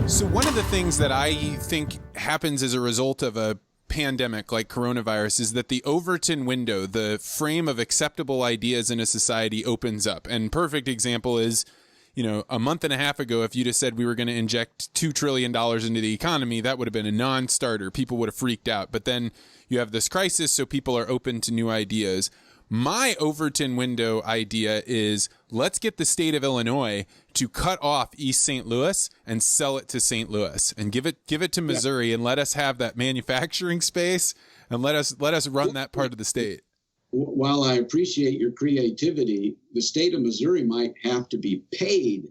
So one of the things that I think happens as a result of a pandemic like coronavirus is that the Overton window, the frame of acceptable ideas in a society, opens up. And perfect example is, a month and a half ago, if you'd have said we were going to inject $2 trillion into the economy, that would have been a non-starter. People would have freaked out. But then you have this crisis, so people are open to new ideas. My Overton window idea is, let's get the state of Illinois to cut off East St. Louis and sell it to St. Louis, and give it to Missouri, and let us have that manufacturing space, and let us run that part of the state. While I appreciate your creativity, the state of Missouri might have to be paid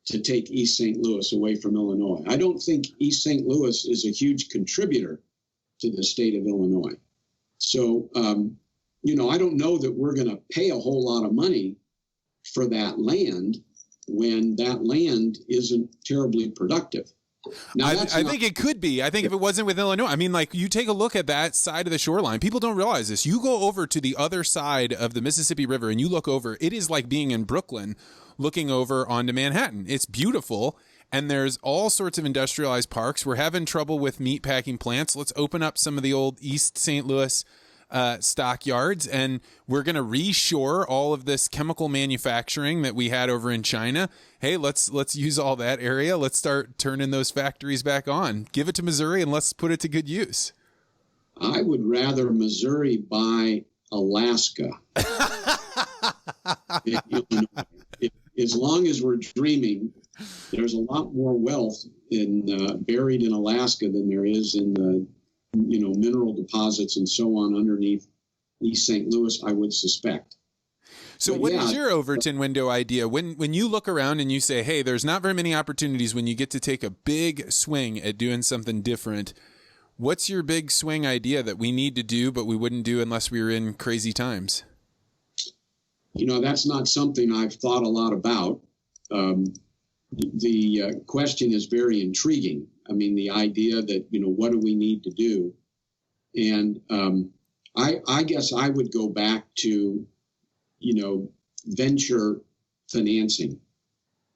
to take East St. Louis away from Illinois. I don't think East St. Louis is a huge contributor to the state of Illinois. So, I don't know that we're going to pay a whole lot of money for that land when that land isn't terribly productive. Now, I think it could be. I think if it wasn't with Illinois, I mean, like, you take a look at that side of the shoreline. People don't realize this. You go over to the other side of the Mississippi River and you look over. It is like being in Brooklyn looking over onto Manhattan. It's beautiful. And there's all sorts of industrialized parks. We're having trouble with meatpacking plants. Let's open up some of the old East St. Louis stockyards, and we're going to reshore all of this chemical manufacturing that we had over in China. Hey, let's use all that area. Let's start turning those factories back on. Give it to Missouri and let's put it to good use. I would rather Missouri buy Alaska. As long as we're dreaming, there's a lot more wealth buried in Alaska than there is in the mineral deposits and so on underneath East St. Louis, I would suspect. So what is your Overton window idea? When you look around and you say, hey, there's not very many opportunities when you get to take a big swing at doing something different, what's your big swing idea that we need to do, but we wouldn't do unless we were in crazy times? That's not something I've thought a lot about. The question is very intriguing. I mean, the idea that, what do we need to do? And I guess I would go back to, venture financing.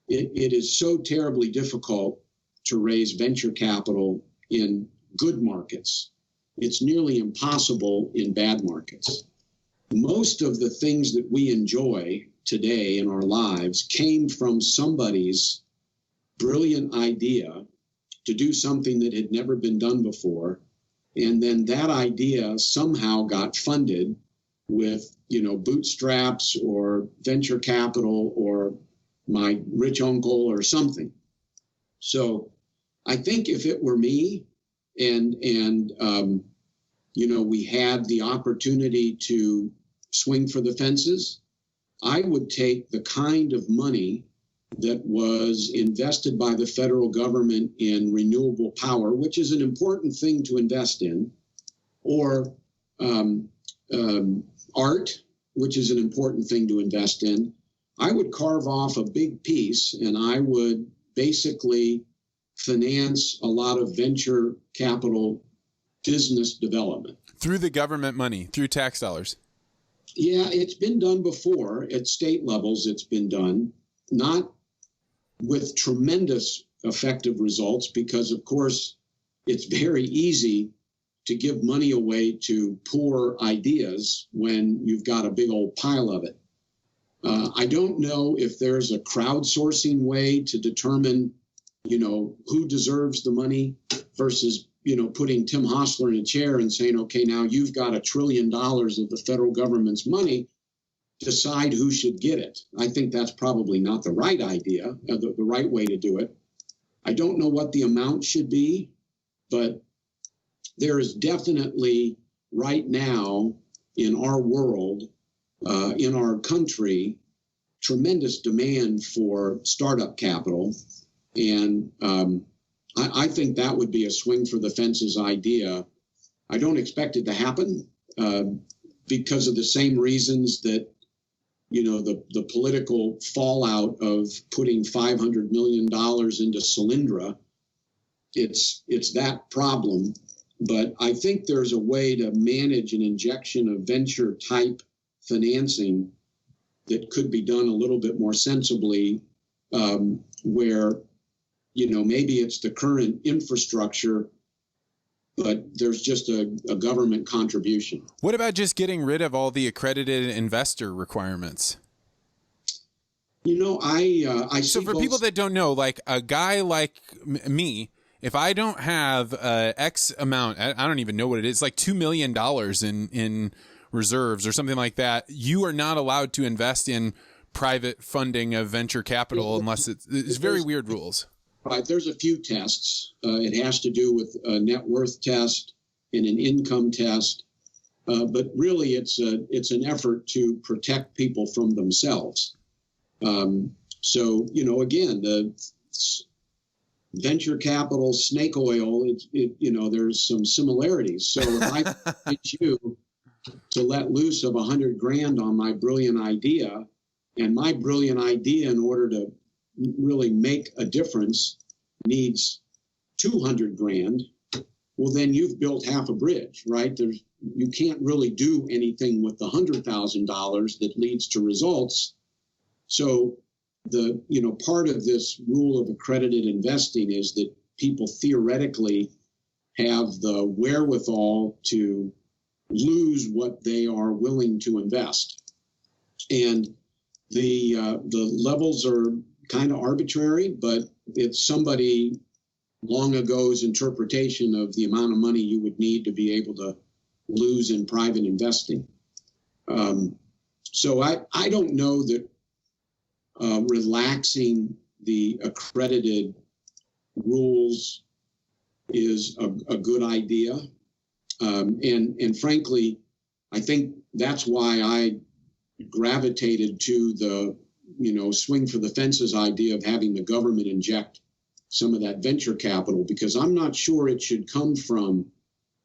It is so terribly difficult to raise venture capital in good markets. It's nearly impossible in bad markets. Most of the things that we enjoy today in our lives came from somebody's brilliant idea to do something that had never been done before. And then that idea somehow got funded with, bootstraps or venture capital or my rich uncle or something. So I think if it were me and we had the opportunity to swing for the fences, I would take the kind of money that was invested by the federal government in renewable power, which is an important thing to invest in, or art, which is an important thing to invest in. I would carve off a big piece and I would basically finance a lot of venture capital business development. Through the government money, through tax dollars. Yeah, it's been done before. At state levels, it's been done. Not with tremendous effective results, because, of course, it's very easy to give money away to poor ideas when you've got a big old pile of it. I don't know if there's a crowdsourcing way to determine, who deserves the money versus, putting Tim Hosler in a chair and saying, okay, now you've got $1 trillion of the federal government's money. Decide who should get it. I think that's probably not the right idea, the right way to do it. I don't know what the amount should be, but there is definitely right now in our world, in our country, tremendous demand for startup capital. And I think that would be a swing for the fences idea. I don't expect it to happen because of the same reasons that the political fallout of putting $500 million into Solyndra. It's that problem. But I think there's a way to manage an injection of venture type financing that could be done a little bit more sensibly, where maybe it's the current infrastructure, but there's just a government contribution. What about just getting rid of all the accredited investor requirements? I so for people that don't know, like a guy like me, if I don't have X amount, I don't even know what it is, like $2 million in reserves or something like that, you are not allowed to invest in private funding of venture capital unless it's very weird rules. Right. There's a few tests. It has to do with a net worth test and an income test. But really, it's an effort to protect people from themselves. So, again, the venture capital, snake oil, there's some similarities. So if I get you to let loose of $100,000 on my brilliant idea, and my brilliant idea, in order to really make a difference, needs $200,000, well, then you've built half a bridge, right? You can't really do anything with the $100,000 that leads to results. So part of this rule of accredited investing is that people theoretically have the wherewithal to lose what they are willing to invest. And the levels are kind of arbitrary, but it's somebody long ago's interpretation of the amount of money you would need to be able to lose in private investing. So I don't know that relaxing the accredited rules is a good idea. And frankly, I think that's why I gravitated to the, swing for the fences idea of having the government inject some of that venture capital, because I'm not sure it should come from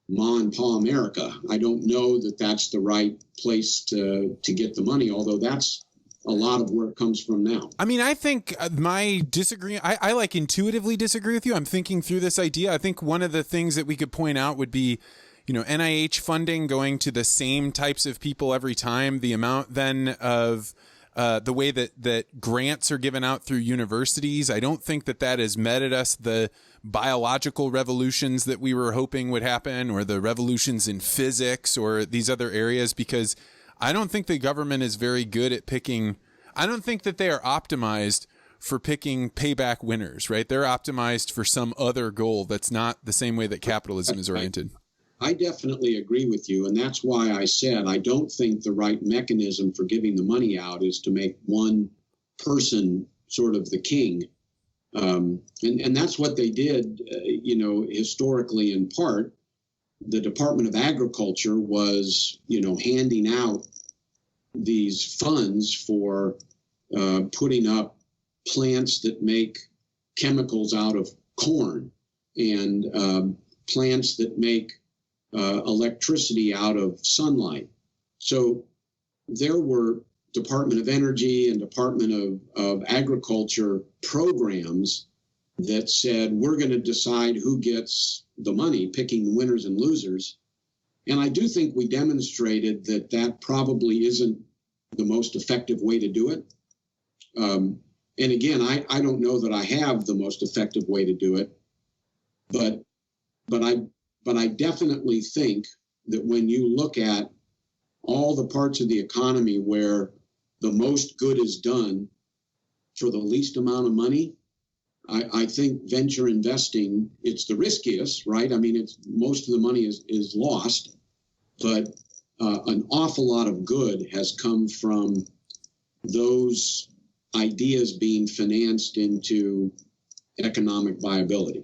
Ma and Pa America. I don't know that that's the right place to get the money, although that's a lot of where it comes from now. I mean, I think I like intuitively disagree with you. I'm thinking through this idea. I think one of the things that we could point out would be, NIH funding going to the same types of people every time. The amount then of the way that grants are given out through universities. I don't think that has meted us the biological revolutions that we were hoping would happen, or the revolutions in physics or these other areas, because I don't think the government is very good at picking. I don't think that they are optimized for picking payback winners, right? They're optimized for some other goal that's not the same way that capitalism is oriented. I definitely agree with you. And that's why I said I don't think the right mechanism for giving the money out is to make one person sort of the king. And that's what they did, historically in part. The Department of Agriculture was, handing out these funds for putting up plants that make chemicals out of corn, and plants that make electricity out of sunlight. So there were Department of Energy and Department of Agriculture programs that said, we're going to decide who gets the money, picking the winners and losers. And I do think we demonstrated that probably isn't the most effective way to do it. And again, I don't know that I have the most effective way to do it, but I definitely think that when you look at all the parts of the economy where the most good is done for the least amount of money, I think venture investing, it's the riskiest, right? I mean, most of the money is lost, but an awful lot of good has come from those ideas being financed into economic viability.